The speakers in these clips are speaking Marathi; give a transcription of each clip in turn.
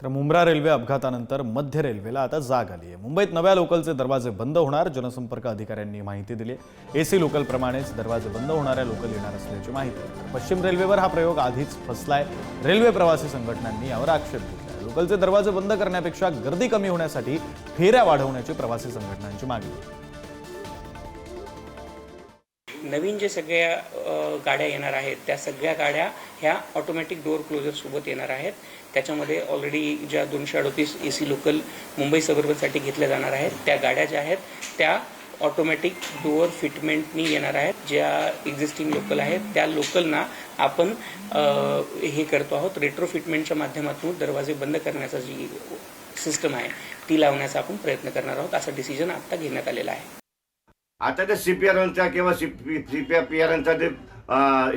तर मुंब्रा रेल्वे अपघातानंतर मध्य रेल्वेला आता जाग आली आहे। मुंबईत नव्या लोकलचे दरवाजे बंद होणार, जनसंपर्क अधिकाऱ्यांनी माहिती दिली आहे। एसी लोकल प्रमाणेच दरवाजे बंद होणाऱ्या लोकल येणार असल्याची माहिती आहे। पश्चिम रेल्वेवर हा प्रयोग आधीच फसलाय। रेल्वे प्रवासी संघटनांनी यावर आक्षेप घेतलाय। लोकलचे दरवाजे बंद करण्यापेक्षा गर्दी कमी होण्यासाठी फेऱ्या वाढवण्याची प्रवासी संघटनांची मागणी आहे। नवीन जे सगळ्या गाड्या येणार आहेत त्या सगळ्या गाड्या ह्या ऑटोमॅटिक डोअर क्लोजर सोबत येणार आहेत। त्याच्यामध्ये ऑलरेडी ज्या 238 एसी लोकल मुंबई सबअर्बनसाठी घेतल्या जाणार आहेत त्या गाड्या ज्या आहेत त्या ऑटोमॅटिक डोअर फिटमेंटनी येणार आहेत। ज्या एक्झिस्टिंग लोकल आहेत त्या लोकलना आपण हे करतो आहोत, रेट्रो फिटमेंटच्या माध्यमातून दरवाजे बंद करण्याचा जी सिस्टम आहे ती लावण्याचा आपण प्रयत्न करणार आहोत। असा डिसिजन आता घेण्यात आलेला आहे। आता ते सीपीआरचा किंवा सीपीआरचा जे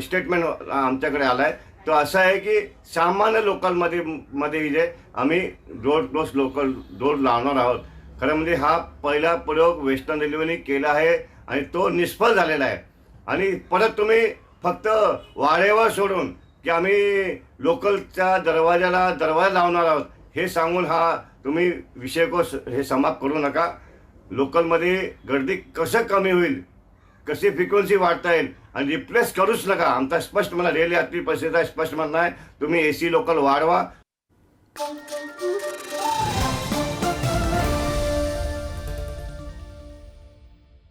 स्टेटमेंट आमच्याकडे आलाय तो असा आहे की सामान्य लोकलमध्ये जे आम्ही डोर क्लोज लोकल डोर लावणार आहोत। खरं म्हणजे हा पहिला प्रयोग वेस्टर्न रेल्वेने केला आहे आणि तो निष्फळ झालेला आहे। आणि परत तुम्ही फक्त वारेवर सोडून की आम्ही लोकलच्या दरवाजा लावणार आहोत हे सांगून हा तुम्ही विषय को हे समाप्त करू नका। लोकलमध्ये गर्दी कसं कमी होईल, कशी फ्रिक्वेन्सी वाढता येईल आणि रिप्लेस करूच नका। आमचा स्पष्ट मला रेल्वे यात्री परिषदेचा स्पष्ट म्हणणं आहे, तुम्ही एसी लोकल वाढवा।